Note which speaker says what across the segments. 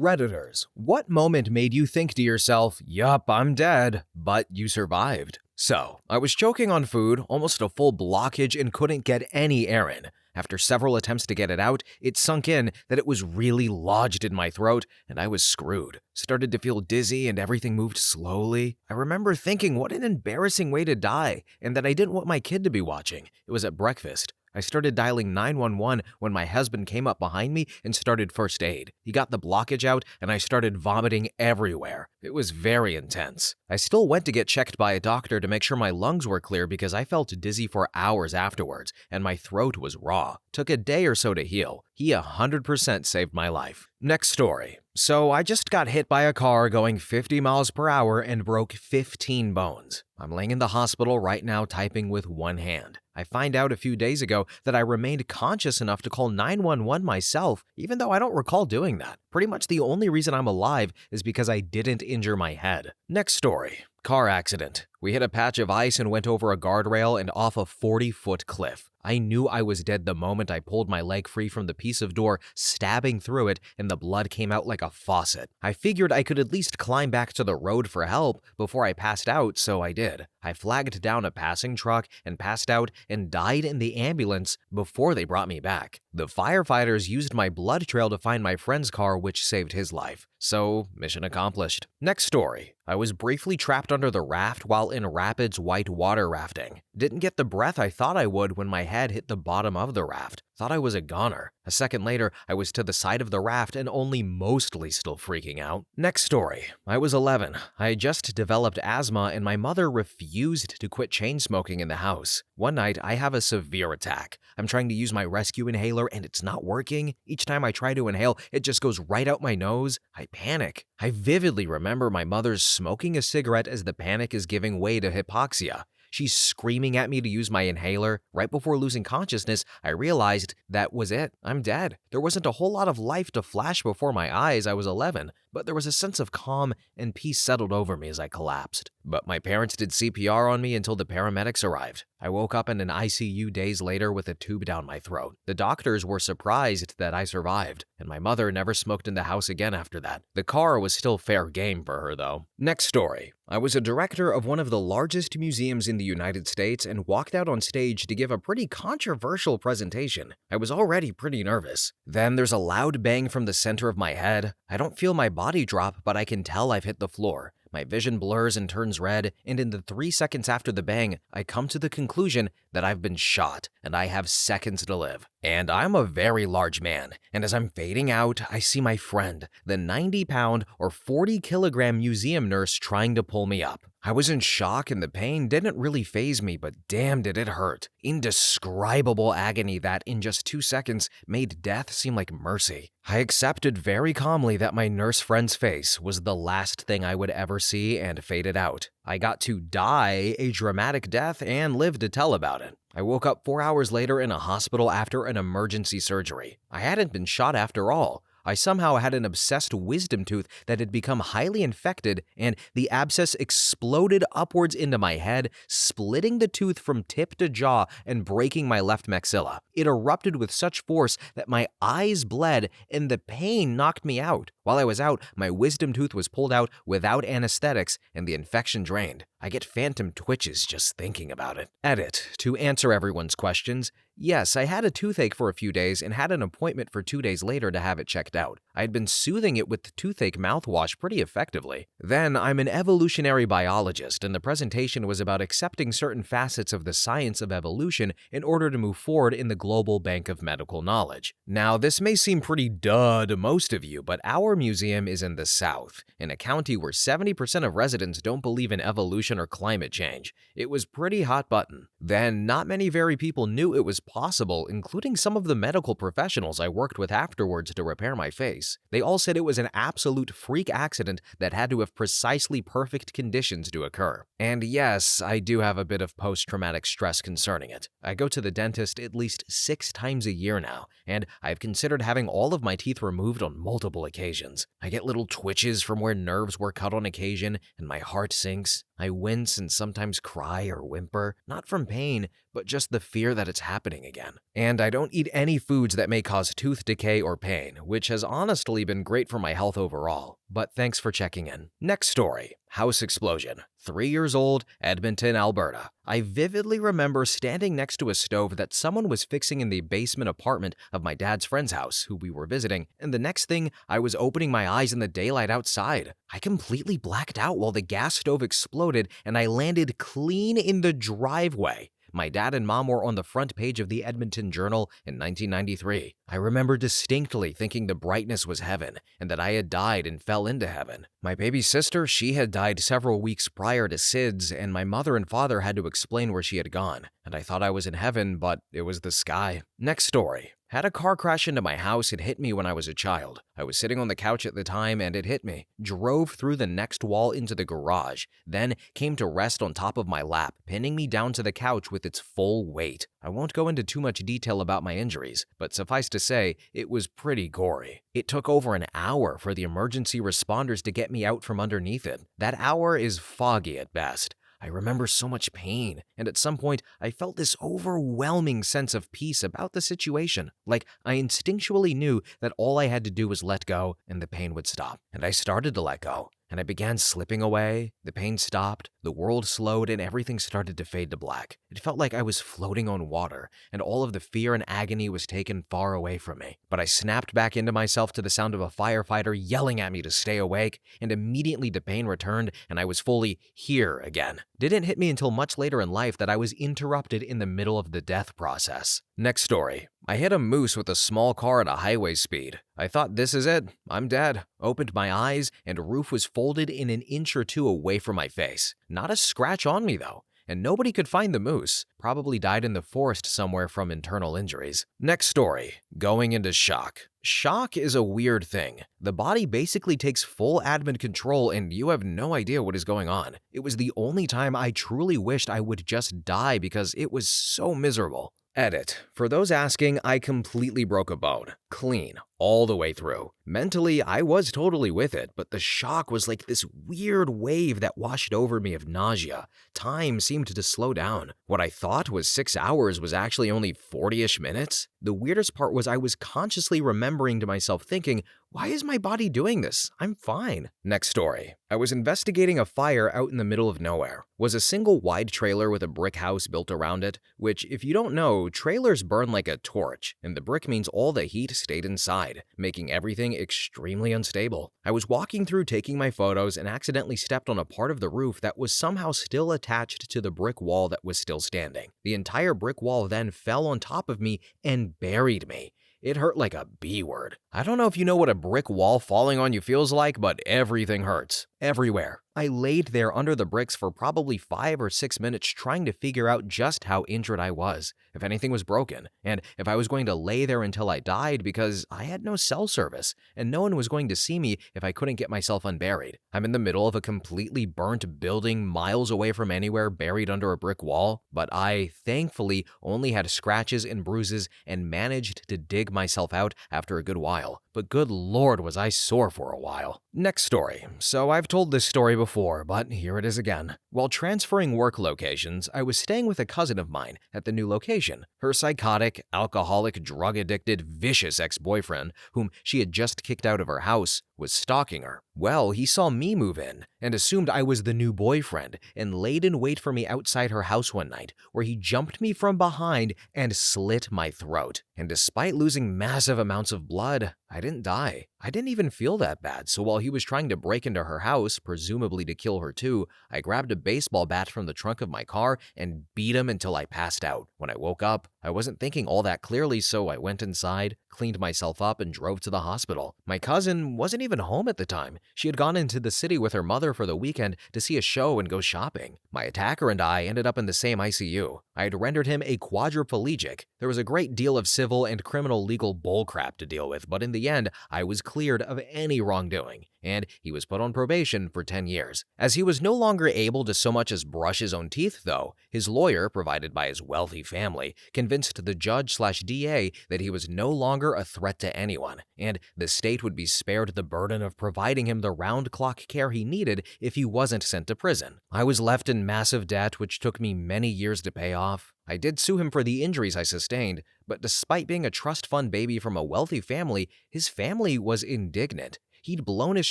Speaker 1: Redditors, what moment made you think to yourself, yup, I'm dead, but you survived? So, I was choking on food, almost a full blockage, and couldn't get any air in. After several attempts to get it out, it sunk in that it was really lodged in my throat, and I was screwed. Started to feel dizzy and everything moved slowly. I remember thinking what an embarrassing way to die, and that I didn't want my kid to be watching. It was at breakfast. I started dialing 911 when my husband came up behind me and started first aid. He got the blockage out and I started vomiting everywhere. It was very intense. I still went to get checked by a doctor to make sure my lungs were clear because I felt dizzy for hours afterwards and my throat was raw. Took a day or so to heal. He 100% saved my life. Next story. So I just got hit by a car going 50 miles per hour and broke 15 bones. I'm laying in the hospital right now typing with one hand. I find out a few days ago that I remained conscious enough to call 911 myself, even though I don't recall doing that. Pretty much the only reason I'm alive is because I didn't injure my head. Next story. Car accident. We hit a patch of ice and went over a guardrail and off a 40-foot cliff. I knew I was dead the moment I pulled my leg free from the piece of door, stabbing through it, and the blood came out like a faucet. I figured I could at least climb back to the road for help before I passed out, so I did. I flagged down a passing truck and passed out and died in the ambulance before they brought me back. The firefighters used my blood trail to find my friend's car, which saved his life. So, mission accomplished. Next story. I was briefly trapped under the raft while in Rapids white water rafting. Didn't get the breath I thought I would when my head hit the bottom of the raft. Thought I was a goner. A second later, I was to the side of the raft and only mostly still freaking out. Next story. I was 11. I had just developed asthma and my mother refused to quit chain smoking in the house. One night, I have a severe attack. I'm trying to use my rescue inhaler and it's not working. Each time I try to inhale, it just goes right out my nose. I panic. I vividly remember my mother's smoking a cigarette as the panic is giving way to hypoxia. She's screaming at me to use my inhaler. Right before losing consciousness, I realized that was it. I'm dead. There wasn't a whole lot of life to flash before my eyes. I was 11, but there was a sense of calm and peace settled over me as I collapsed. But my parents did CPR on me until the paramedics arrived. I woke up in an ICU days later with a tube down my throat. The doctors were surprised that I survived, and my mother never smoked in the house again after that. The car was still fair game for her, though. Next story. I was a director of one of the largest museums in the United States and walked out on stage to give a pretty controversial presentation. I was already pretty nervous. Then there's a loud bang from the center of my head. I don't feel my body drop, but I can tell I've hit the floor. My vision blurs and turns red, and in the 3 seconds after the bang, I come to the conclusion that I've been shot, and I have seconds to live. And I'm a very large man, and as I'm fading out, I see my friend, the 90-pound or 40-kilogram museum nurse trying to pull me up. I was in shock and the pain didn't really faze me, but damn did it hurt. Indescribable agony that, in just 2 seconds, made death seem like mercy. I accepted very calmly that my nurse friend's face was the last thing I would ever see and faded out. I got to die a dramatic death and live to tell about it. I woke up 4 hours later in a hospital after an emergency surgery. I hadn't been shot after all. I somehow had an obsessed wisdom tooth that had become highly infected, and the abscess exploded upwards into my head, splitting the tooth from tip to jaw and breaking my left maxilla. It erupted with such force that my eyes bled and the pain knocked me out. While I was out, my wisdom tooth was pulled out without anesthetics and the infection drained. I get phantom twitches just thinking about it. Edit. To answer everyone's questions, yes, I had a toothache for a few days and had an appointment for 2 days later to have it checked out. I had been soothing it with toothache mouthwash pretty effectively. Then, I'm an evolutionary biologist, and the presentation was about accepting certain facets of the science of evolution in order to move forward in the global bank of medical knowledge. Now, this may seem pretty duh to most of you, but our museum is in the South, in a county where 70% of residents don't believe in evolution or climate change. It was pretty hot button. Then, not many very people knew it was possible, including some of the medical professionals I worked with afterwards to repair my face. They all said it was an absolute freak accident that had to have precisely perfect conditions to occur. And yes, I do have a bit of post-traumatic stress concerning it. I go to the dentist at least 6 times a year now, and I've considered having all of my teeth removed on multiple occasions. I get little twitches from where nerves were cut on occasion, and my heart sinks. I wince and sometimes cry or whimper, not from pain, but just the fear that it's happening again. And I don't eat any foods that may cause tooth decay or pain, which has honestly been great for my health overall. But thanks for checking in. Next story. House explosion. 3 years old, Edmonton, Alberta. I vividly remember standing next to a stove that someone was fixing in the basement apartment of my dad's friend's house, who we were visiting, and the next thing, I was opening my eyes in the daylight outside. I completely blacked out while the gas stove exploded and I landed clean in the driveway. My dad and mom were on the front page of the Edmonton Journal in 1993. I remember distinctly thinking the brightness was heaven and that I had died and fell into heaven. My baby sister, she had died several weeks prior to SIDS, and my mother and father had to explain where she had gone. And I thought I was in heaven, but it was the sky. Next story. Had a car crash into my house. It hit me when I was a child. I was sitting on the couch at the time and it hit me. Drove through the next wall into the garage, then came to rest on top of my lap, pinning me down to the couch with its full weight. I won't go into too much detail about my injuries, but suffice to say, it was pretty gory. It took over an hour for the emergency responders to get me out from underneath it. That hour is foggy at best. I remember so much pain, and at some point, I felt this overwhelming sense of peace about the situation. Like I instinctually knew that all I had to do was let go and the pain would stop. And I started to let go, and I began slipping away. The pain stopped, the world slowed, and everything started to fade to black. It felt like I was floating on water, and all of the fear and agony was taken far away from me. But I snapped back into myself to the sound of a firefighter yelling at me to stay awake, and immediately the pain returned, and I was fully here again. Didn't hit me until much later in life that I was interrupted in the middle of the death process. Next story. I hit a moose with a small car at a highway speed. I thought, this is it. I'm dead. Opened my eyes, and a roof was folded in an inch or two away from my face. Not a scratch on me, though. And nobody could find the moose. Probably died in the forest somewhere from internal injuries. Next story. Going into shock. Shock is a weird thing. The body basically takes full admin control and you have no idea what is going on. It was the only time I truly wished I would just die because it was so miserable. Edit. For those asking, I completely broke a bone. Clean. All the way through. Mentally, I was totally with it, but the shock was like this weird wave that washed over me of nausea. Time seemed to slow down. What I thought was 6 hours was actually only 40-ish minutes. The weirdest part was I was consciously remembering to myself thinking, why is my body doing this? I'm fine. Next story. I was investigating a fire out in the middle of nowhere. Was a single wide trailer with a brick house built around it, which if you don't know, trailers burn like a torch, and the brick means all the heat stayed inside, making everything extremely unstable. I was walking through taking my photos and accidentally stepped on a part of the roof that was somehow still attached to the brick wall that was still standing. The entire brick wall then fell on top of me and buried me. It hurt like a B word. I don't know if you know what a brick wall falling on you feels like, but everything hurts. Everywhere. I laid there under the bricks for probably 5 or 6 minutes trying to figure out just how injured I was, if anything was broken, and if I was going to lay there until I died because I had no cell service, and no one was going to see me if I couldn't get myself unburied. I'm in the middle of a completely burnt building miles away from anywhere buried under a brick wall, but I, thankfully, only had scratches and bruises and managed to dig myself out after a good while. But good lord was I sore for a while. Next story. So I've told this story before, but here it is again. While transferring work locations, I was staying with a cousin of mine at the new location. Her psychotic, alcoholic, drug-addicted, vicious ex-boyfriend, whom she had just kicked out of her house, was stalking her. Well, he saw me move in and assumed I was the new boyfriend and laid in wait for me outside her house one night, where he jumped me from behind and slit my throat. And despite losing massive amounts of blood, I didn't die. I didn't even feel that bad, so while he was trying to break into her house, presumably to kill her too, I grabbed a baseball bat from the trunk of my car and beat him until I passed out. When I woke up, I wasn't thinking all that clearly, so I went inside, cleaned myself up, and drove to the hospital. My cousin wasn't even home at the time. She had gone into the city with her mother for the weekend to see a show and go shopping. My attacker and I ended up in the same ICU. I had rendered him a quadriplegic. There was a great deal of civil and criminal legal bullcrap to deal with, but in the end, I was cleared of any wrongdoing, and he was put on probation for 10 years. As he was no longer able to so much as brush his own teeth, though, his lawyer, provided by his wealthy family, convinced the judge/DA that he was no longer a threat to anyone, and the state would be spared the burden burden of providing him the round-clock care he needed if he wasn't sent to prison. I was left in massive debt, which took me many years to pay off. I did sue him for the injuries I sustained, but despite being a trust fund baby from a wealthy family, his family was indignant. He'd blown his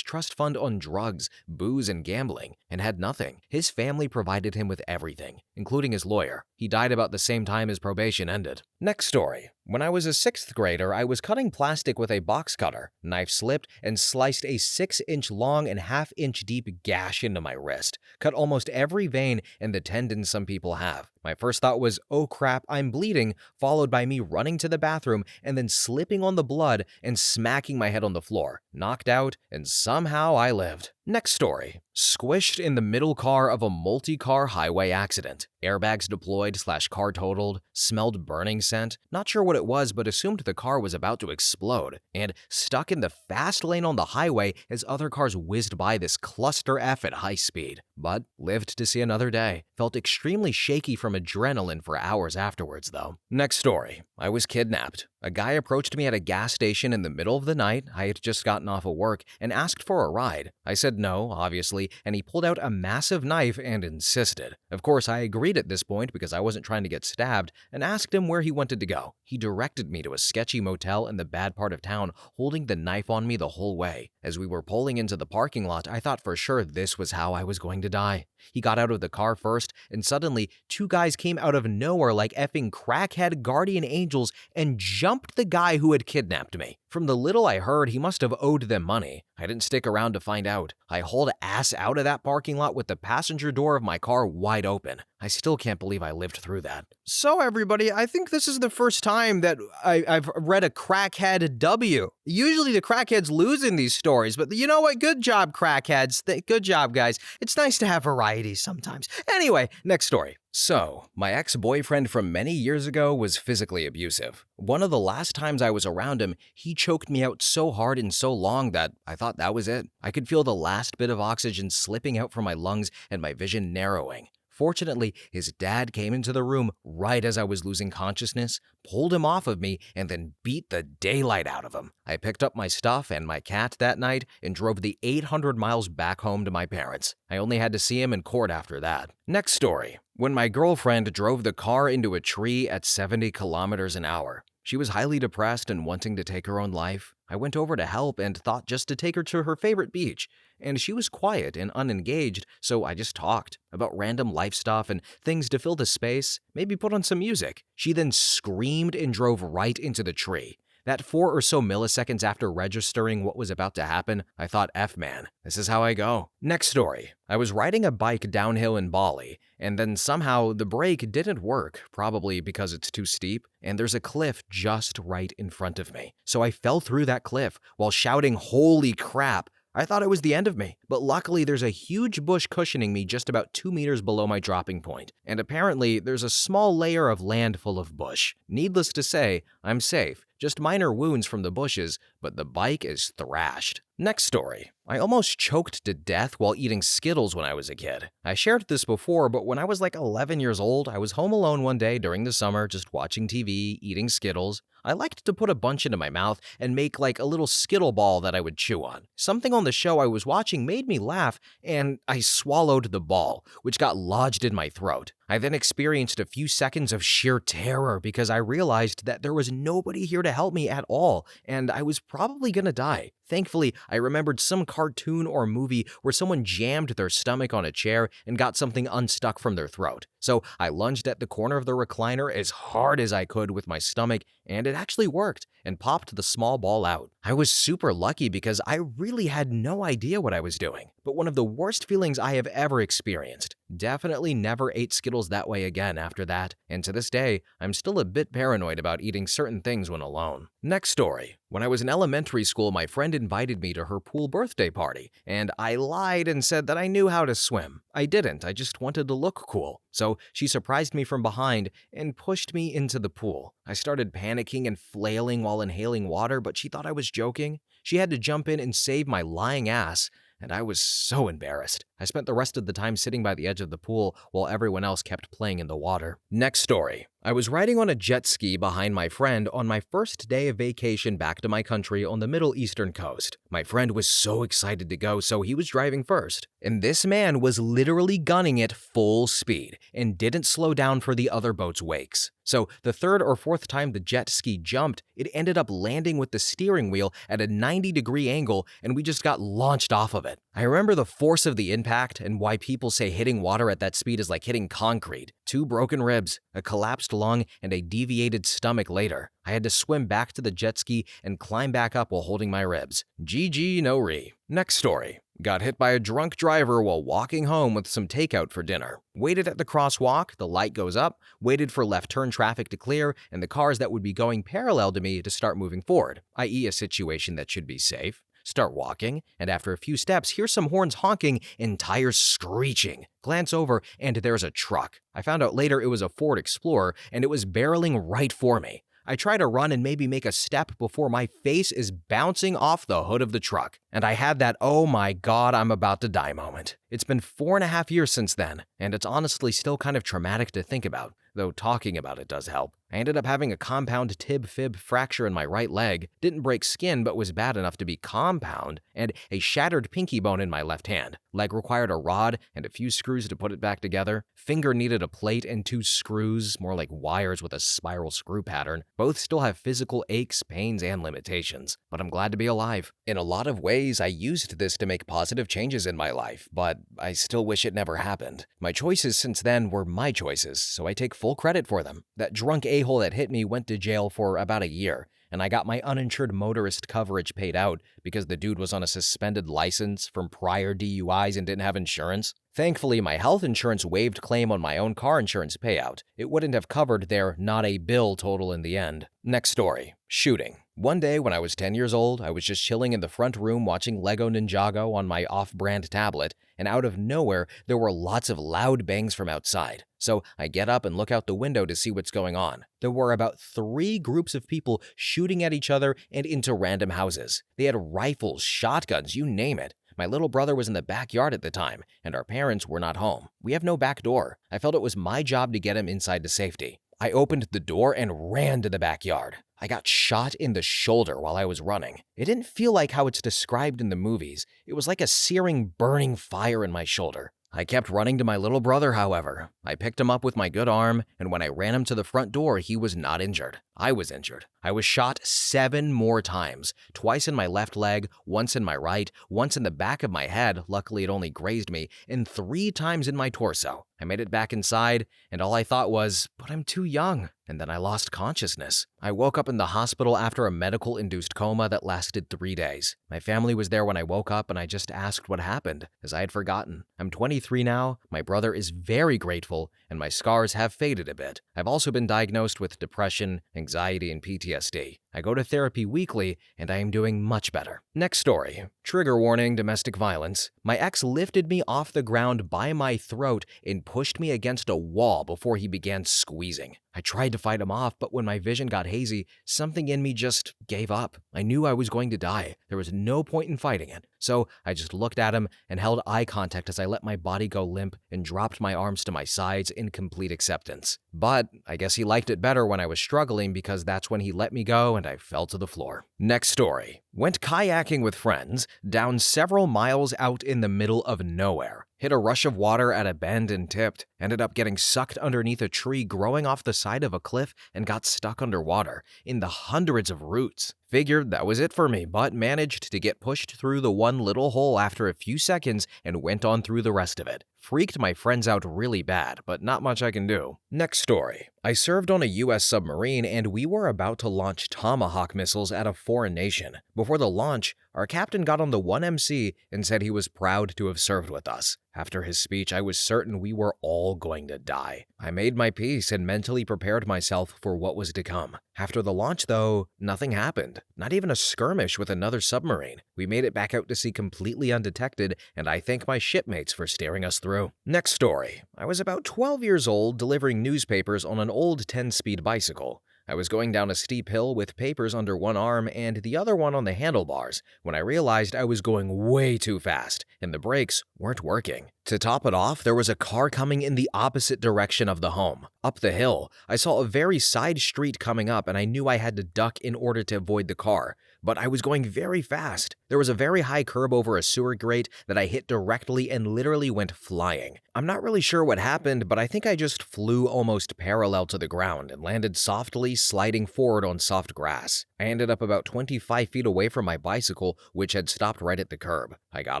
Speaker 1: trust fund on drugs, booze, and gambling, and had nothing. His family provided him with everything, including his lawyer. He died about the same time his probation ended. Next story. When I was a 6th grader, I was cutting plastic with a box cutter. Knife slipped and sliced a 6-inch long and half-inch deep gash into my wrist. Cut almost every vein and the tendon some people have. My first thought was, oh crap, I'm bleeding, followed by me running to the bathroom and then slipping on the blood and smacking my head on the floor. Knocked out, and somehow I lived. Next story. Squished in the middle car of a multi-car highway accident. Airbags deployed/car totaled, smelled burning scent, not sure what it was but assumed the car was about to explode, and stuck in the fast lane on the highway as other cars whizzed by this cluster F at high speed. But lived to see another day. Felt extremely shaky from adrenaline for hours afterwards though. Next story. I was kidnapped. A guy approached me at a gas station in the middle of the night. I had just gotten off of work and asked for a ride. I said no, obviously, and he pulled out a massive knife and insisted. Of course, I agreed at this point because I wasn't trying to get stabbed and asked him where he wanted to go. He directed me to a sketchy motel in the bad part of town, holding the knife on me the whole way. As we were pulling into the parking lot, I thought for sure this was how I was going to die. He got out of the car first, and suddenly, 2 guys came out of nowhere like effing crackhead guardian angels and jumped the guy who had kidnapped me. From the little I heard, he must have owed them money. I didn't stick around to find out. I hauled ass out of that parking lot with the passenger door of my car wide open. I still can't believe I lived through that. So everybody, I think this is the first time that I've read a crackhead W. Usually the crackheads lose in these stories, but you know what? Good job, crackheads. Good job, guys. It's nice to have variety sometimes. Anyway, next story. So, my ex-boyfriend from many years ago was physically abusive. One of the last times I was around him, he choked me out so hard and so long that I thought that was it. I could feel the last bit of oxygen slipping out from my lungs and my vision narrowing. Fortunately, his dad came into the room right as I was losing consciousness, pulled him off of me, and then beat the daylight out of him. I picked up my stuff and my cat that night and drove the 800 miles back home to my parents. I only had to see him in court after that. Next story. When my girlfriend drove the car into a tree at 70 kilometers an hour. She was highly depressed and wanting to take her own life. I went over to help and thought just to take her to her favorite beach. And she was quiet and unengaged, so I just talked about random life stuff and things to fill the space, maybe put on some music. She then screamed and drove right into the tree. That 4 or so milliseconds after registering what was about to happen, I thought, F man, this is how I go. Next story. I was riding a bike downhill in Bali, and then somehow the brake didn't work, probably because it's too steep, and there's a cliff just right in front of me. So I fell through that cliff while shouting, holy crap. I thought it was the end of me, but luckily there's a huge bush cushioning me just about 2 meters below my dropping point, and apparently there's a small layer of land full of bush. Needless to say, I'm safe, just minor wounds from the bushes, but the bike is thrashed. Next story. I almost choked to death while eating Skittles when I was a kid. I shared this before, but when I was like 11 years old, I was home alone one day during the summer just watching TV, eating Skittles. I liked to put a bunch into my mouth and make like a little Skittle ball that I would chew on. Something on the show I was watching made me laugh, and I swallowed the ball, which got lodged in my throat. I then experienced a few seconds of sheer terror because I realized that there was nobody here to help me at all, and I was probably gonna die. Thankfully, I remembered some cartoon or movie where someone jammed their stomach on a chair and got something unstuck from their throat. So I lunged at the corner of the recliner as hard as I could with my stomach, and it actually worked and popped the small ball out. I was super lucky because I really had no idea what I was doing, but one of the worst feelings I have ever experienced. Definitely never ate Skittles that way again after that, and to this day, I'm still a bit paranoid about eating certain things when alone. Next story. When I was in elementary school, my friend invited me to her pool birthday party, and I lied and said that I knew how to swim. I didn't, I just wanted to look cool. So she surprised me from behind and pushed me into the pool. I started panicking and flailing while inhaling water, but she thought I was joking. She had to jump in and save my lying ass, and I was so embarrassed. I spent the rest of the time sitting by the edge of the pool while everyone else kept playing in the water. Next story. I was riding on a jet ski behind my friend on my first day of vacation back to my country on the Middle Eastern coast. My friend was so excited to go, so he was driving first. And this man was literally gunning it full speed and didn't slow down for the other boat's wakes. So the third or fourth time the jet ski jumped, it ended up landing with the steering wheel at a 90-degree angle, and we just got launched off of it. I remember the force of the impact and why people say hitting water at that speed is like hitting concrete. 2 broken ribs, a collapsed lung, and a deviated stomach later. I had to swim back to the jet ski and climb back up while holding my ribs. GG no re. Next story. Got hit by a drunk driver while walking home with some takeout for dinner. Waited at the crosswalk, the light goes up, waited for left turn traffic to clear, and the cars that would be going parallel to me to start moving forward, i.e. a situation that should be safe. Start walking, and after a few steps, hear some horns honking and tires screeching. Glance over, and there's a truck. I found out later it was a Ford Explorer, and it was barreling right for me. I try to run and maybe make a step before my face is bouncing off the hood of the truck. And I had that oh my god, I'm about to die moment. It's been 4.5 years since then, and it's honestly still kind of traumatic to think about, though talking about it does help. I ended up having a compound tib-fib fracture in my right leg, didn't break skin but was bad enough to be compound, and a shattered pinky bone in my left hand. Leg required a rod and a few screws to put it back together. Finger needed a plate and 2 screws, more like wires with a spiral screw pattern. Both still have physical aches, pains, and limitations, but I'm glad to be alive. In a lot of ways, I used this to make positive changes in my life, but I still wish it never happened. My choices since then were my choices, so I take full credit for them. That drunk a-hole that hit me went to jail for about a year, and I got my uninsured motorist coverage paid out because the dude was on a suspended license from prior DUIs and didn't have insurance. Thankfully, my health insurance waived claim on my own car insurance payout. It wouldn't have covered their not a bill total in the end. Next story. Shooting. One day when I was 10 years old, I was just chilling in the front room watching Lego Ninjago on my off-brand tablet, and out of nowhere, there were lots of loud bangs from outside. So I get up and look out the window to see what's going on. There were about 3 groups of people shooting at each other and into random houses. They had rifles, shotguns, you name it. My little brother was in the backyard at the time, and our parents were not home. We have no back door. I felt it was my job to get him inside to safety. I opened the door and ran to the backyard. I got shot in the shoulder while I was running. It didn't feel like how it's described in the movies. It was like a searing, burning fire in my shoulder. I kept running to my little brother, however. I picked him up with my good arm, and when I ran him to the front door, he was not injured. I was injured. I was shot 7 more times, twice in my left leg, once in my right, once in the back of my head, luckily it only grazed me, and 3 times in my torso. I made it back inside, and all I thought was, but I'm too young. And then I lost consciousness. I woke up in the hospital after a medical-induced coma that lasted 3 days. My family was there when I woke up, and I just asked what happened, as I had forgotten. I'm 23 now, my brother is very grateful, and my scars have faded a bit. I've also been diagnosed with depression, anxiety, and PTSD. I go to therapy weekly, and I am doing much better. Next story. Trigger warning, domestic violence. My ex lifted me off the ground by my throat and pushed me against a wall before he began squeezing. I tried to fight him off, but when my vision got hazy, something in me just gave up. I knew I was going to die. There was no point in fighting it. So I just looked at him and held eye contact as I let my body go limp and dropped my arms to my sides in complete acceptance. But I guess he liked it better when I was struggling because that's when he let me go and I fell to the floor. Next story. Went kayaking with friends down several miles out in the middle of nowhere. Hit a rush of water at a bend and tipped. Ended up getting sucked underneath a tree growing off the side of a cliff and got stuck underwater in the hundreds of roots. Figured that was it for me, but managed to get pushed through the one little hole after a few seconds and went on through the rest of it. Freaked my friends out really bad, but not much I can do. Next story. I served on a US submarine and we were about to launch Tomahawk missiles at a foreign nation. Before the launch, our captain got on the 1MC and said he was proud to have served with us. After his speech, I was certain we were all going to die. I made my peace and mentally prepared myself for what was to come. After the launch, though, nothing happened. Not even a skirmish with another submarine. We made it back out to sea completely undetected, and I thank my shipmates for steering us through. Next story. I was about 12 years old delivering newspapers on an old 10-speed bicycle. I was going down a steep hill with papers under one arm and the other one on the handlebars when I realized I was going way too fast and the brakes weren't working. To top it off, there was a car coming in the opposite direction of the home. Up the hill, I saw a very side street coming up and I knew I had to duck in order to avoid the car. But I was going very fast. There was a very high curb over a sewer grate that I hit directly and literally went flying. I'm not really sure what happened, but I think I just flew almost parallel to the ground and landed softly, sliding forward on soft grass. I ended up about 25 feet away from my bicycle, which had stopped right at the curb. I got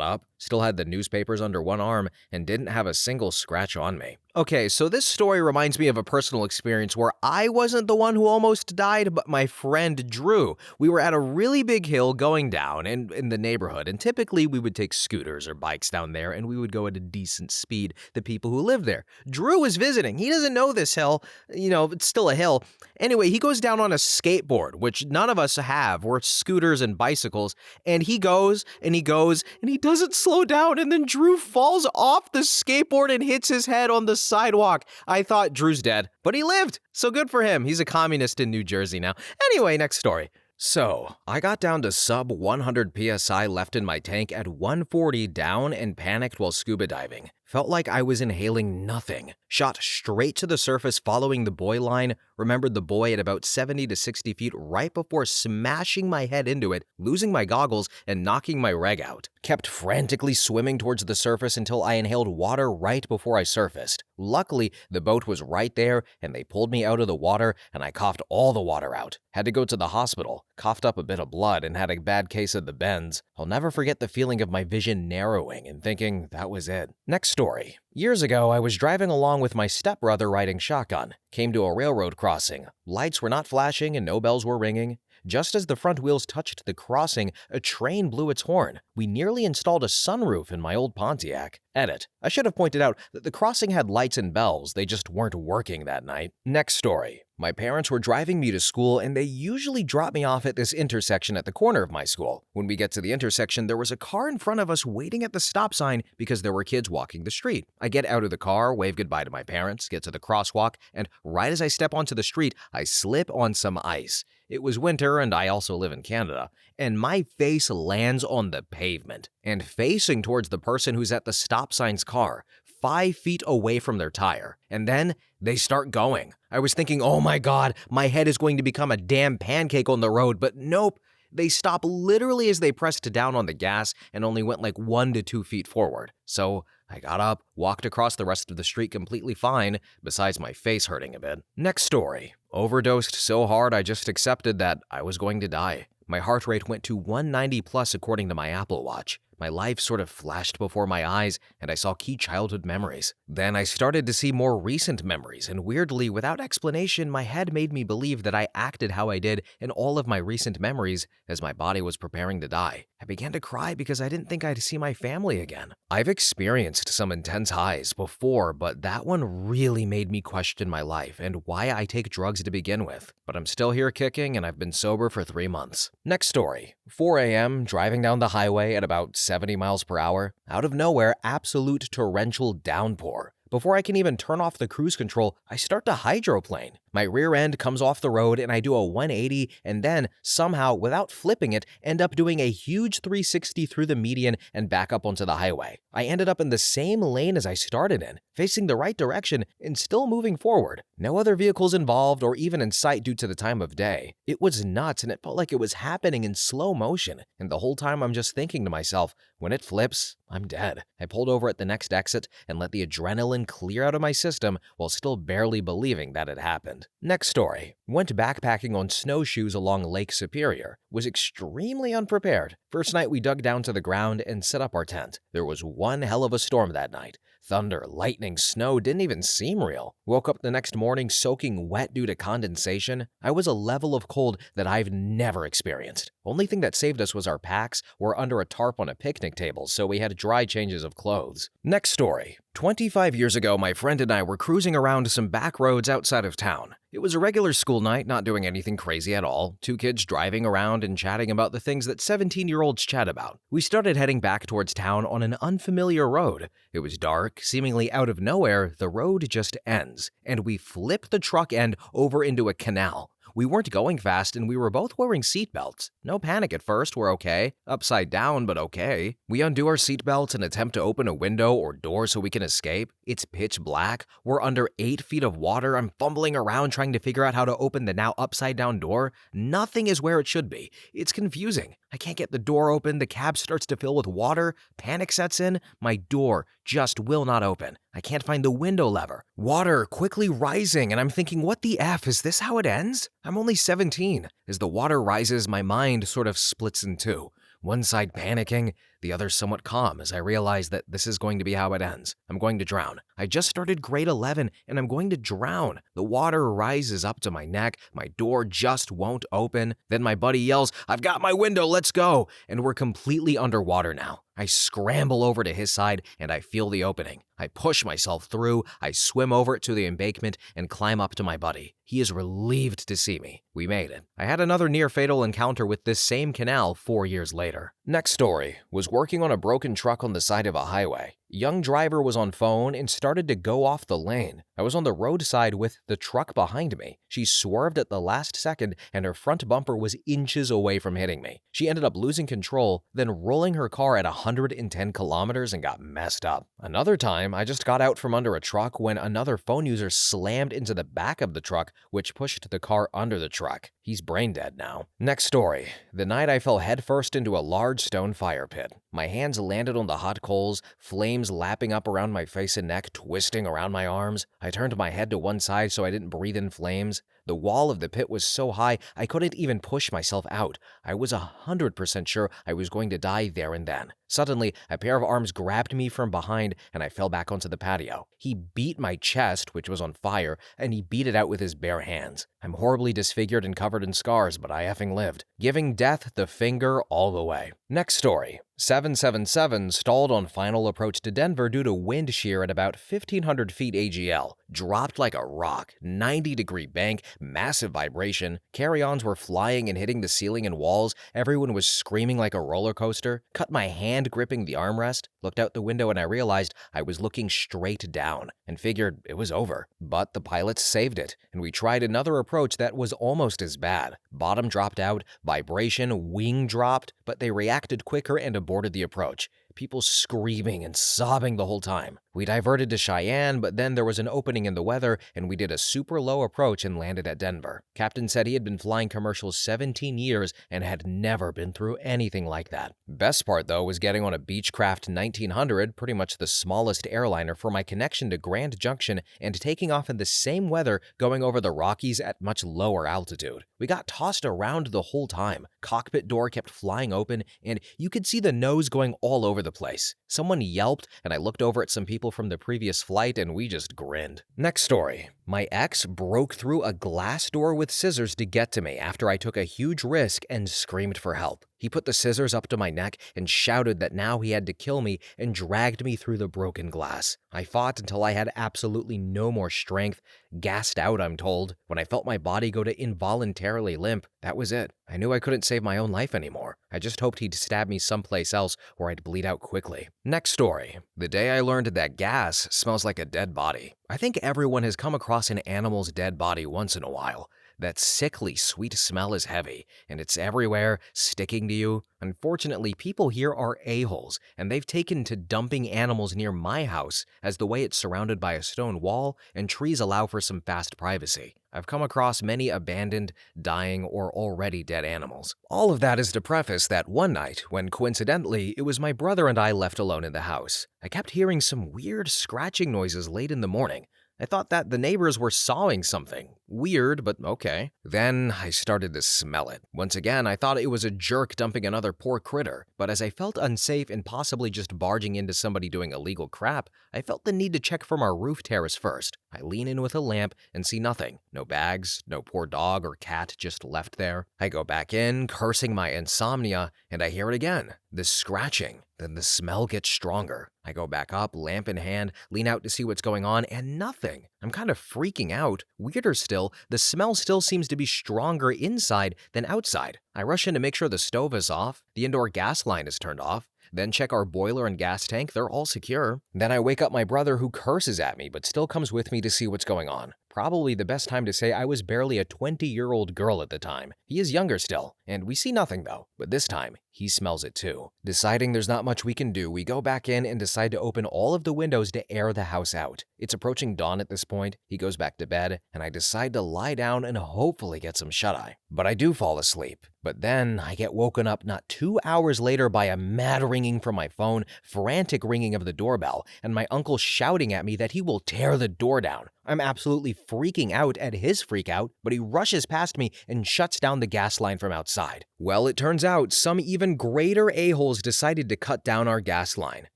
Speaker 1: up, still had the newspapers under one arm, and didn't have a single scratch on me. Okay, so this story reminds me of a personal experience where I wasn't the one who almost died, but my friend Drew. We were at a really big hill going down in the neighborhood, and typically we would take scooters or bikes down there, and we would go at a decent speed, the people who live there. Drew was visiting. He doesn't know this hill. It's still a hill. Anyway, he goes down on a skateboard, which none of us have. We're scooters and bicycles, and he goes, and he goes, and he doesn't slow down, and then Drew falls off the skateboard and hits his head on the sidewalk. I thought Drew's dead, but he lived. So good for him. He's a communist in New Jersey now. Anyway, next story. So, I got down to sub 100 psi left in my tank at 140 down and panicked while scuba diving. Felt like I was inhaling nothing. Shot straight to the surface following the buoy line, remembered the buoy at about 70 to 60 feet right before smashing my head into it, losing my goggles, and knocking my reg out. Kept frantically swimming towards the surface until I inhaled water right before I surfaced. Luckily, the boat was right there, and they pulled me out of the water, and I coughed all the water out. Had to go to the hospital, coughed up a bit of blood, and had a bad case of the bends. I'll never forget the feeling of my vision narrowing and thinking that was it. Next story. Years ago, I was driving along with my stepbrother riding shotgun. Came to a railroad crossing. Lights were not flashing and no bells were ringing. Just as the front wheels touched the crossing, a train blew its horn. We nearly installed a sunroof in my old Pontiac. Edit. I should have pointed out that the crossing had lights and bells, they just weren't working that night. Next story. My parents were driving me to school and they usually drop me off at this intersection at the corner of my school. When we get to the intersection, there was a car in front of us waiting at the stop sign because there were kids walking the street. I get out of the car, wave goodbye to my parents, get to the crosswalk, and right as I step onto the street, I slip on some ice. It was winter and I also live in Canada, and my face lands on the pavement and facing towards the person who's at the stop sign's car, 5 feet away from their tire. And then they start going. I was thinking, oh my God, my head is going to become a damn pancake on the road, but nope. They stop literally as they pressed down on the gas and only went like 1 to 2 feet forward. So I got up, walked across the rest of the street completely fine, besides my face hurting a bit. Next story. Overdosed so hard I just accepted that I was going to die. My heart rate went to 190 plus according to my Apple Watch. My life sort of flashed before my eyes, and I saw key childhood memories. Then I started to see more recent memories, and weirdly, without explanation, my head made me believe that I acted how I did in all of my recent memories as my body was preparing to die. I began to cry because I didn't think I'd see my family again. I've experienced some intense highs before, but that one really made me question my life and why I take drugs to begin with. But I'm still here kicking, and I've been sober for 3 months. Next story. 4 a.m., driving down the highway at about 70 miles per hour. Out of nowhere, absolute torrential downpour. Before I can even turn off the cruise control, I start to hydroplane. My rear end comes off the road and I do a 180 and then, somehow, without flipping it, end up doing a huge 360 through the median and back up onto the highway. I ended up in the same lane as I started in, facing the right direction and still moving forward. No other vehicles involved or even in sight due to the time of day. It was nuts and it felt like it was happening in slow motion. And the whole time I'm just thinking to myself, when it flips, I'm dead. I pulled over at the next exit and let the adrenaline clear out of my system while still barely believing that it happened. Next story. Went backpacking on snowshoes along Lake Superior. Was extremely unprepared. First night we dug down to the ground and set up our tent. There was one hell of a storm that night. Thunder, lightning, snow didn't even seem real. Woke up the next morning soaking wet due to condensation. I was a level of cold that I've never experienced. Only thing that saved us was our packs were under a tarp on a picnic table, so we had dry changes of clothes. Next story. 25 years ago, my friend and I were cruising around some back roads outside of town. It was a regular school night, not doing anything crazy at all. 2 kids driving around and chatting about the things that 17-year-olds chat about. We started heading back towards town on an unfamiliar road. It was dark, seemingly out of nowhere, the road just ends, and we flip the truck end over into a canal. We weren't going fast and we were both wearing seatbelts. No panic at first, we're okay. Upside down, but okay. We undo our seatbelts and attempt to open a window or door so we can escape. It's pitch black. We're under 8 feet of water. I'm fumbling around trying to figure out how to open the now upside down door. Nothing is where it should be. It's confusing. I can't get the door open. The cab starts to fill with water. Panic sets in. My door just will not open. I can't find the window lever. Water quickly rising, and I'm thinking, what the F? Is this how it ends? I'm only 17. As the water rises, my mind sort of splits in two. One side panicking, the other somewhat calm as I realize that this is going to be how it ends. I'm going to drown. I just started grade 11 and I'm going to drown. The water rises up to my neck. My door just won't open. Then my buddy yells, "I've got my window, let's go!" And we're completely underwater now. I scramble over to his side and I feel the opening. I push myself through, I swim over it to the embankment and climb up to my buddy. He is relieved to see me. We made it. I had another near-fatal encounter with this same canal 4 years later. Next story was working on a broken truck on the side of a highway. Young driver was on phone and started to go off the lane. I was on the roadside with the truck behind me. She swerved at the last second and her front bumper was inches away from hitting me. She ended up losing control, then rolling her car at 110 kilometers and got messed up. Another time, I just got out from under a truck when another phone user slammed into the back of the truck, which pushed the car under the truck. He's brain dead now. Next story. The night I fell headfirst into a large stone fire pit. My hands landed on the hot coals, flames lapping up around my face and neck, twisting around my arms. I turned my head to one side so I didn't breathe in flames. The wall of the pit was so high, I couldn't even push myself out. I was 100% sure I was going to die there and then. Suddenly, a pair of arms grabbed me from behind and I fell back onto the patio. He beat my chest, which was on fire, and he beat it out with his bare hands. I'm horribly disfigured and covered in scars, but I effing lived. Giving death the finger all the way. Next story. 777 stalled on final approach to Denver due to wind shear at about 1,500 feet AGL. Dropped like a rock. 90-degree bank, massive vibration. Carry-ons were flying and hitting the ceiling and walls. Everyone was screaming like a roller coaster. Cut my hand gripping the armrest. Looked out the window and I realized I was looking straight down and figured it was over. But the pilots saved it, and we tried another approach that was almost as bad. Bottom dropped out, vibration, wing dropped, but they reacted quicker and aborted the approach. People screaming and sobbing the whole time. We diverted to Cheyenne, but then there was an opening in the weather and we did a super low approach and landed at Denver. Captain said he had been flying commercials 17 years and had never been through anything like that. Best part though was getting on a Beechcraft 1900, pretty much the smallest airliner, for my connection to Grand Junction and taking off in the same weather going over the Rockies at much lower altitude. We got tossed around the whole time. Cockpit door kept flying open and you could see the nose going all over the place. Someone yelped and I looked over at some people from the previous flight and we just grinned. Next story. My ex broke through a glass door with scissors to get to me after I took a huge risk and screamed for help. He put the scissors up to my neck and shouted that now he had to kill me and dragged me through the broken glass. I fought until I had absolutely no more strength, gassed out, I'm told. When I felt my body go to involuntarily limp, that was it. I knew I couldn't save my own life anymore. I just hoped he'd stab me someplace else where I'd bleed out quickly. Next story. The day I learned that gas smells like a dead body. I think everyone has come across an animal's dead body once in a while. That sickly sweet smell is heavy, and it's everywhere, sticking to you. Unfortunately, people here are a-holes, and they've taken to dumping animals near my house, as the way it's surrounded by a stone wall and trees allow for some fast privacy. I've come across many abandoned, dying, or already dead animals. All of that is to preface that one night, when coincidentally, it was my brother and I left alone in the house, I kept hearing some weird scratching noises late in the morning. I thought that the neighbors were sawing something. Weird, but okay. Then I started to smell it. Once again, I thought it was a jerk dumping another poor critter, but as I felt unsafe and possibly just barging into somebody doing illegal crap, I felt the need to check from our roof terrace first. I lean in with a lamp and see nothing. No bags, no poor dog or cat just left there. I go back in, cursing my insomnia, and I hear it again. The scratching. Then the smell gets stronger. I go back up, lamp in hand, lean out to see what's going on, and nothing. I'm kind of freaking out. Weirder still, the smell still seems to be stronger inside than outside. I rush in to make sure the stove is off, the indoor gas line is turned off, then check our boiler and gas tank, they're all secure. Then I wake up my brother who curses at me but still comes with me to see what's going on. Probably the best time to say I was barely a 20-year-old girl at the time. He is younger still, and we see nothing though. But this time, he smells it too. Deciding there's not much we can do, we go back in and decide to open all of the windows to air the house out. It's approaching dawn at this point. He goes back to bed, and I decide to lie down and hopefully get some shut-eye. But I do fall asleep. But then I get woken up not 2 hours later by a mad ringing from my phone, frantic ringing of the doorbell, and my uncle shouting at me that he will tear the door down. I'm absolutely freaking out at his freak out, but he rushes past me and shuts down the gas line from outside. Well, it turns out some even greater a-holes decided to cut down our gas line.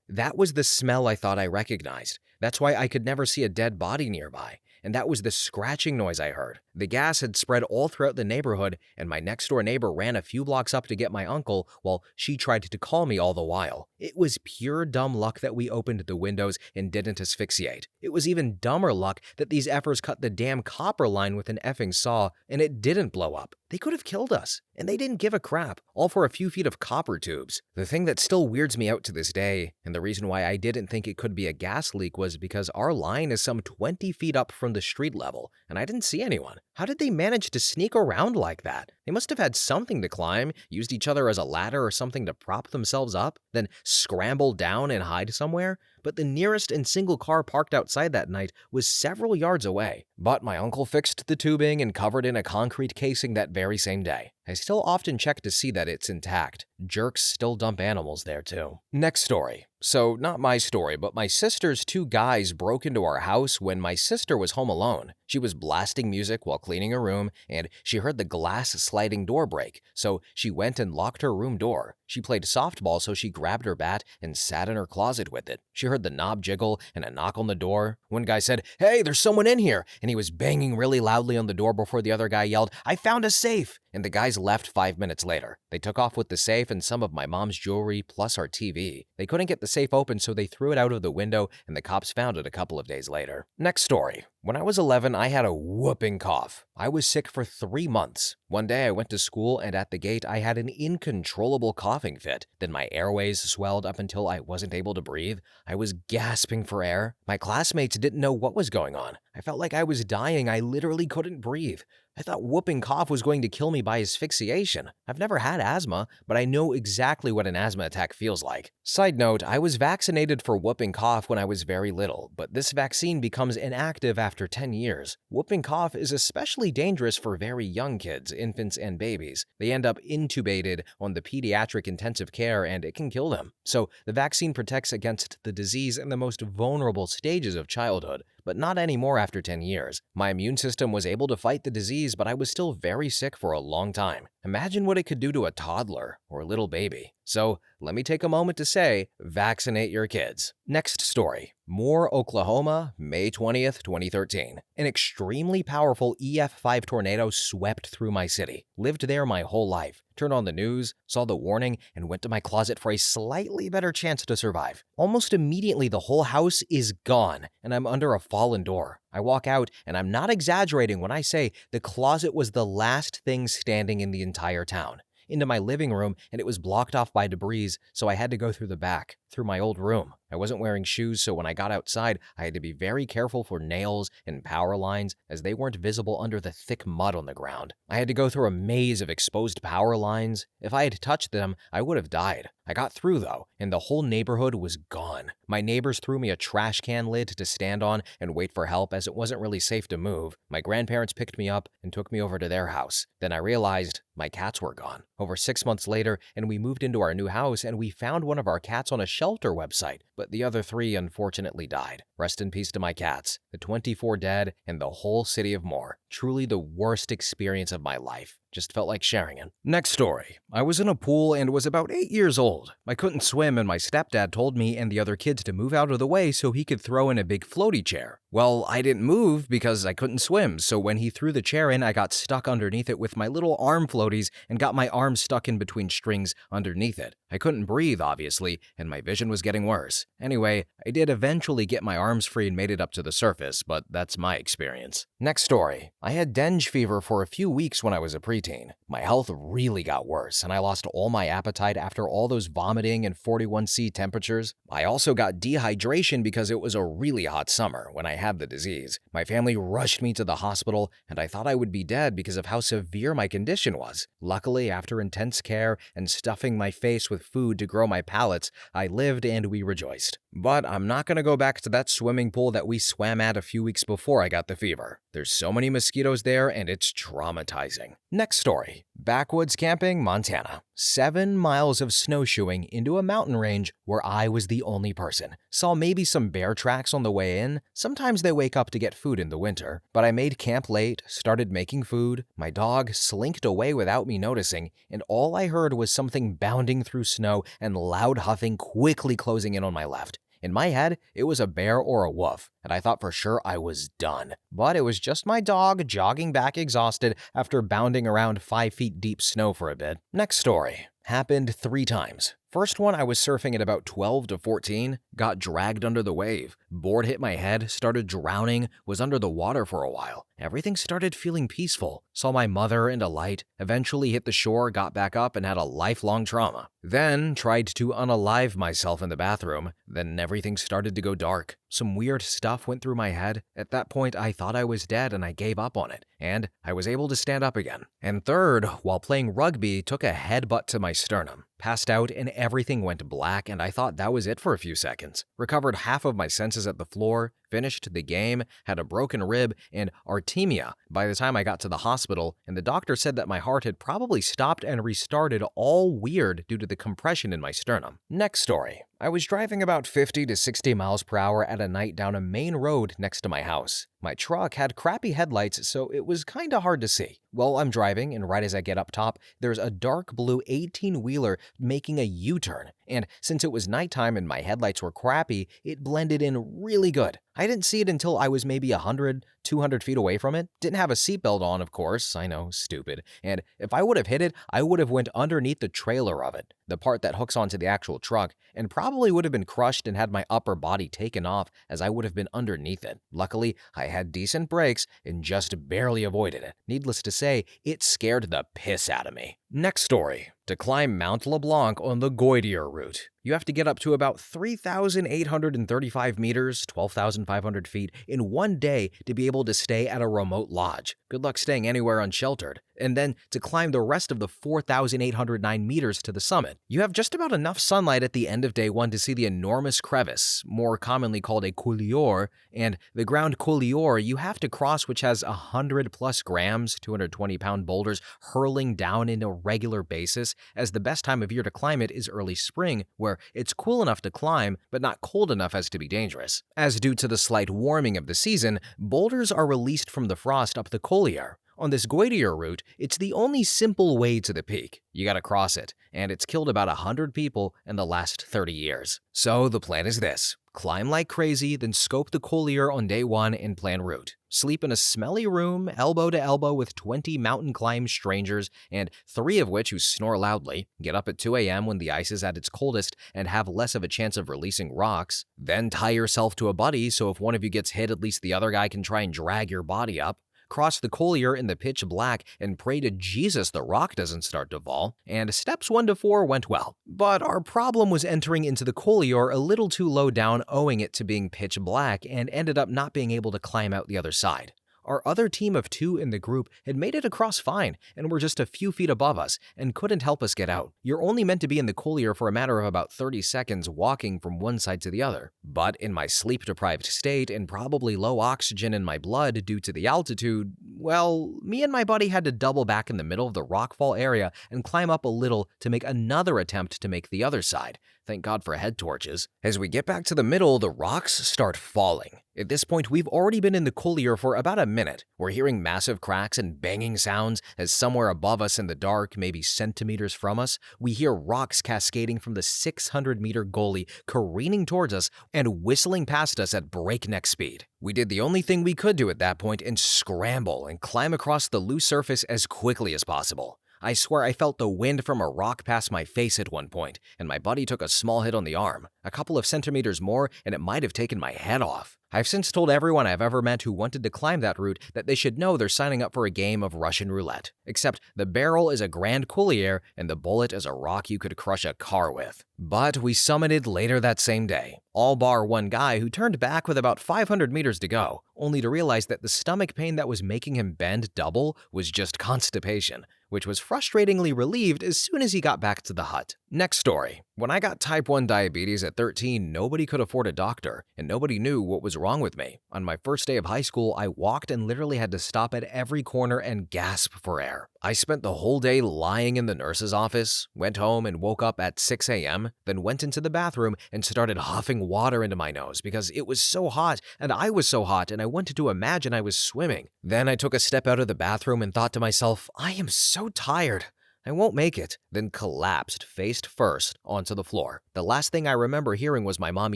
Speaker 1: That was the smell I thought I recognized. That's why I could never see a dead body nearby. And that was the scratching noise I heard. The gas had spread all throughout the neighborhood, and my next-door neighbor ran a few blocks up to get my uncle while she tried to call me all the while. It was pure dumb luck that we opened the windows and didn't asphyxiate. It was even dumber luck that these effers cut the damn copper line with an effing saw, and it didn't blow up. They could have killed us, and they didn't give a crap, all for a few feet of copper tubes. The thing that still weirds me out to this day, and the reason why I didn't think it could be a gas leak, was because our line is some 20 feet up from the street level, and I didn't see anyone. How did they manage to sneak around like that? They must have had something to climb, used each other as a ladder or something to prop themselves up, then scramble down and hide somewhere. But the nearest and single car parked outside that night was several yards away. But my uncle fixed the tubing and covered in a concrete casing that very same day. I still often check to see that it's intact. Jerks still dump animals there too. Next story. So, not my story, but my sister's two guys broke into our house when my sister was home alone. She was blasting music while cleaning her room, and she heard the glass sliding door break, so she went and locked her room door. She played softball, so she grabbed her bat and sat in her closet with it. She heard the knob jiggle and a knock on the door. One guy said, "Hey, there's someone in here," and he was banging really loudly on the door before the other guy yelled, "I found a safe!" And the guys left 5 minutes later. They took off with the safe and some of my mom's jewelry plus our TV. They couldn't get the safe open, so they threw it out of the window, and the cops found it a couple of days later. Next story. When I was 11, I had a whooping cough. I was sick for 3 months. One day I went to school, and at the gate I had an uncontrollable coughing fit. Then my airways swelled up until I wasn't able to breathe. I was gasping for air. My classmates didn't know what was going on. I felt like I was dying. I literally couldn't breathe. I thought whooping cough was going to kill me by asphyxiation. I've never had asthma, but I know exactly what an asthma attack feels like. Side note, I was vaccinated for whooping cough when I was very little, but this vaccine becomes inactive after 10 years. Whooping cough is especially dangerous for very young kids, infants, and babies. They end up intubated on the pediatric intensive care, and it can kill them. So the vaccine protects against the disease in the most vulnerable stages of childhood, but not anymore after 10 years. My immune system was able to fight the disease, but I was still very sick for a long time. Imagine what it could do to a toddler or a little baby. So let me take a moment to say, vaccinate your kids. Next story. Moore, Oklahoma, May 20th, 2013. An extremely powerful EF5 tornado swept through my city. Lived there my whole life. Turned on the news, saw the warning, and went to my closet for a slightly better chance to survive. Almost immediately, the whole house is gone, and I'm under a fallen door. I walk out, and I'm not exaggerating when I say the closet was the last thing standing in the entire town. Into my living room, and it was blocked off by debris, so I had to go through the back, through my old room. I wasn't wearing shoes, so when I got outside, I had to be very careful for nails and power lines, as they weren't visible under the thick mud on the ground. I had to go through a maze of exposed power lines. If I had touched them, I would have died. I got through, though, and the whole neighborhood was gone. My neighbors threw me a trash can lid to stand on and wait for help, as it wasn't really safe to move. My grandparents picked me up and took me over to their house. Then I realized my cats were gone. Over 6 months later, and we moved into our new house, and we found one of our cats on a shelter website, but the other 3 unfortunately died. Rest in peace to my cats, the 24 dead, and the whole city of Moore. Truly the worst experience of my life. Just felt like sharing it. Next story. I was in a pool and was about 8 years old. I couldn't swim, and my stepdad told me and the other kids to move out of the way so he could throw in a big floaty chair. Well, I didn't move because I couldn't swim, so when he threw the chair in, I got stuck underneath it with my little arm floaties and got my arms stuck in between strings underneath it. I couldn't breathe, obviously, and my vision was getting worse. Anyway, I did eventually get my arms free and made it up to the surface. surface, but that's my experience. Next story. I had dengue fever for a few weeks when I was a preteen. My health really got worse, and I lost all my appetite after all those vomiting and 41°C temperatures. I also got dehydration because it was a really hot summer when I had the disease. My family rushed me to the hospital, and I thought I would be dead because of how severe my condition was. Luckily, after intense care and stuffing my face with food to grow my palates, I lived and we rejoiced. But I'm not going to go back to that swimming pool that we swam at a few weeks before I got the fever. There's so many mosquitoes there and it's traumatizing. Next story. Backwoods camping, Montana. 7 miles of snowshoeing into a mountain range where I was the only person. Saw maybe some bear tracks on the way in. Sometimes they wake up to get food in the winter. But I made camp late, started making food. My dog slinked away without me noticing, and all I heard was something bounding through snow and loud huffing quickly closing in on my left. In my head, it was a bear or a wolf, and I thought for sure I was done. But it was just my dog jogging back exhausted after bounding around 5 feet deep snow for a bit. Next story. Happened 3 times. First one, I was surfing at about 12 to 14, got dragged under the wave. Board hit my head, started drowning, was under the water for a while. Everything started feeling peaceful. Saw my mother and a light, eventually hit the shore, got back up, and had a lifelong trauma. Then tried to unalive myself in the bathroom. Then everything started to go dark. Some weird stuff went through my head. At that point, I thought I was dead and I gave up on it. And I was able to stand up again. And third, while playing rugby, took a headbutt to my sternum. Passed out and everything went black, and I thought that was it for a few seconds. Recovered half of my senses at the floor, finished the game, had a broken rib, and arrhythmia by the time I got to the hospital, and the doctor said that my heart had probably stopped and restarted all weird due to the compression in my sternum. Next story. I was driving about 50 to 60 miles per hour at a night down a main road next to my house. My truck had crappy headlights, so it was kinda hard to see. Well, I'm driving, and right as I get up top, there's a dark blue 18-wheeler making a U-turn. And since it was nighttime and my headlights were crappy, it blended in really good. I didn't see it until I was maybe 100, 200 feet away from it. Didn't have a seatbelt on, of course. I know, stupid. And if I would have hit it, I would have went underneath the trailer of it, the part that hooks onto the actual truck, and probably would have been crushed and had my upper body taken off as I would have been underneath it. Luckily, I had decent brakes and just barely avoided it. Needless to say, it scared the piss out of me. Next story. To climb Mount LeBlanc on the Goytier route, you have to get up to about 3,835 meters, 12,500 feet, in one day to be able to stay at a remote lodge. Good luck staying anywhere unsheltered. And then to climb the rest of the 4,809 meters to the summit. You have just about enough sunlight at the end of day 1 to see the enormous crevice, more commonly called a couloir, and the ground couloir you have to cross, which has 100 plus grams, 220-pound boulders hurling down in a regular basis, as the best time of year to climb it is early spring, where it's cool enough to climb, but not cold enough as to be dangerous. As due to the slight warming of the season, boulders are released from the frost up the couloir. On this Goytier route, it's the only simple way to the peak. You gotta cross it, and it's killed about 100 people in the last 30 years. So the plan is this. Climb like crazy, then scope the couloir on day 1 and plan route. Sleep in a smelly room, elbow to elbow with 20 mountain climb strangers, and 3 of which who snore loudly. Get up at 2 a.m. when the ice is at its coldest and have less of a chance of releasing rocks. Then tie yourself to a buddy so if one of you gets hit, at least the other guy can try and drag your body up. Cross the couloir in the pitch black and pray to Jesus the rock doesn't start to fall, and steps 1 to 4 went well. But our problem was entering into the couloir a little too low down, owing it to being pitch black, and ended up not being able to climb out the other side. Our other team of 2 in the group had made it across fine and were just a few feet above us and couldn't help us get out. You're only meant to be in the couloir for a matter of about 30 seconds walking from one side to the other. But in my sleep-deprived state and probably low oxygen in my blood due to the altitude, well, me and my buddy had to double back in the middle of the rockfall area and climb up a little to make another attempt to make the other side. Thank God for head torches. As we get back to the middle, the rocks start falling. At this point, we've already been in the couloir for about a minute. We're hearing massive cracks and banging sounds as somewhere above us in the dark, maybe centimeters from us, we hear rocks cascading from the 600-meter gully careening towards us and whistling past us at breakneck speed. We did the only thing we could do at that point and scramble and climb across the loose surface as quickly as possible. I swear I felt the wind from a rock pass my face at one point, and my buddy took a small hit on the arm. A couple of centimeters more, and it might have taken my head off. I've since told everyone I've ever met who wanted to climb that route that they should know they're signing up for a game of Russian roulette. Except the barrel is a Grand Coulier and the bullet is a rock you could crush a car with. But we summited later that same day, all bar one guy who turned back with about 500 meters to go, only to realize that the stomach pain that was making him bend double was just constipation, which was frustratingly relieved as soon as he got back to the hut. Next story. When I got type 1 diabetes at 13, nobody could afford a doctor, and nobody knew what was wrong with me. On my first day of high school, I walked and literally had to stop at every corner and gasp for air. I spent the whole day lying in the nurse's office, went home and woke up at 6 a.m., then went into the bathroom and started huffing water into my nose because it was so hot and I was so hot and I wanted to imagine I was swimming. Then I took a step out of the bathroom and thought to myself, I am so tired. I won't make it, then collapsed face first onto the floor. The last thing I remember hearing was my mom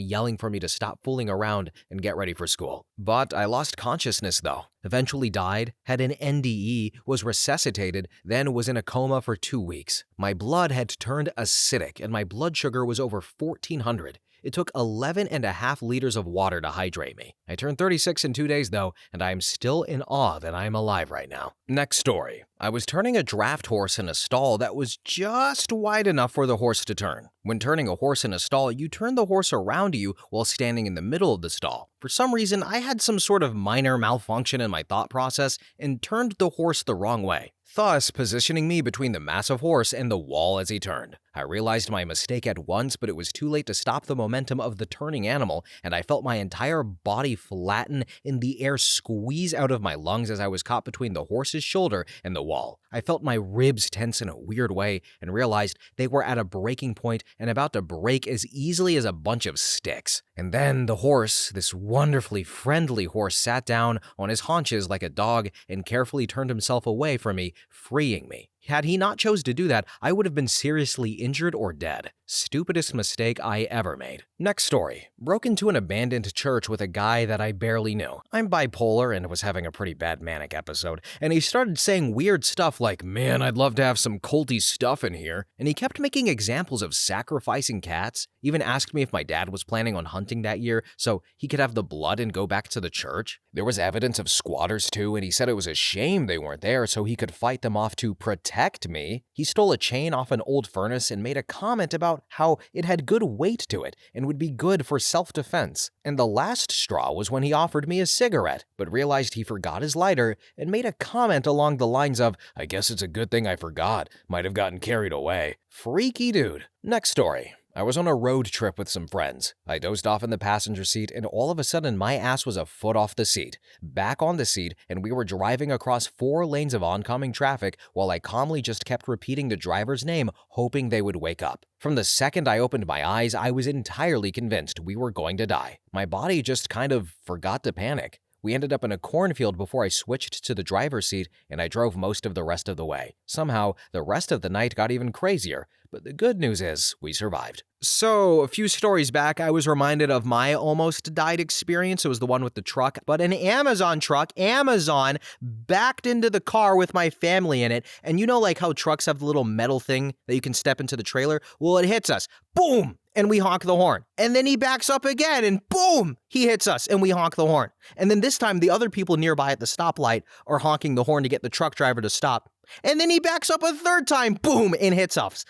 Speaker 1: yelling for me to stop fooling around and get ready for school. But I lost consciousness though, eventually died, had an NDE, was resuscitated, then was in a coma for 2 weeks. My blood had turned acidic and my blood sugar was over 1400. It took 11.5 liters of water to hydrate me. I turned 36 in 2 days though, and I am still in awe that I am alive right now. Next story. I was turning a draft horse in a stall that was just wide enough for the horse to turn. When turning a horse in a stall, you turn the horse around you while standing in the middle of the stall. For some reason, I had some sort of minor malfunction in my thought process and turned the horse the wrong way, thus positioning me between the massive horse and the wall as he turned. I realized my mistake at once, but it was too late to stop the momentum of the turning animal, and I felt my entire body flatten and the air squeeze out of my lungs as I was caught between the horse's shoulder and the wall. I felt my ribs tense in a weird way and realized they were at a breaking point and about to break as easily as a bunch of sticks. And then the horse, this wonderfully friendly horse, sat down on his haunches like a dog and carefully turned himself away from me, freeing me. Had he not chose to do that, I would have been seriously injured or dead. Stupidest mistake I ever made. Next story. Broke into an abandoned church with a guy that I barely knew. I'm bipolar and was having a pretty bad manic episode, and he started saying weird stuff like, man, I'd love to have some culty stuff in here, and he kept making examples of sacrificing cats, even asked me if my dad was planning on hunting that year so he could have the blood and go back to the church. There was evidence of squatters too, and he said it was a shame they weren't there so he could fight them off to protect me. He stole a chain off an old furnace and made a comment about how it had good weight to it and would be good for self-defense. And the last straw was when he offered me a cigarette, but realized he forgot his lighter and made a comment along the lines of, I guess it's a good thing I forgot, might have gotten carried away. Freaky dude. Next story. I was on a road trip with some friends. I dozed off in the passenger seat and all of a sudden my ass was a foot off the seat, back on the seat, and we were driving across 4 lanes of oncoming traffic while I calmly just kept repeating the driver's name, hoping they would wake up. From the second I opened my eyes, I was entirely convinced we were going to die. My body just kind of forgot to panic. We ended up in a cornfield before I switched to the driver's seat, and I drove most of the rest of the way. Somehow, the rest of the night got even crazier, but the good news is we survived. So, a few stories back, I was reminded of my almost died experience. It was the one with the truck, but an Amazon truck, Amazon, backed into the car with my family in it. And you know like how trucks have the little metal thing that you can step into the trailer? Well, it hits us. Boom! And we honk the horn. And then he backs up again and boom! He hits us and we honk the horn. And then this time the other people nearby at the stoplight are honking the horn to get the truck driver to stop. And then he backs up a third time, boom, and hits us.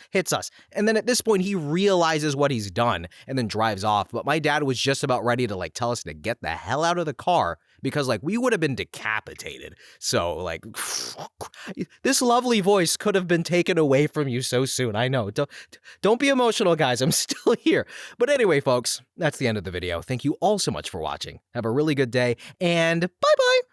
Speaker 1: And then at this point, he realizes what he's done and then drives off. But my dad was just about ready to tell us to get the hell out of the car because we would have been decapitated. So this lovely voice could have been taken away from you so soon. I know. Don't be emotional, guys. I'm still here. But anyway, folks, that's the end of the video. Thank you all so much for watching. Have a really good day and bye-bye.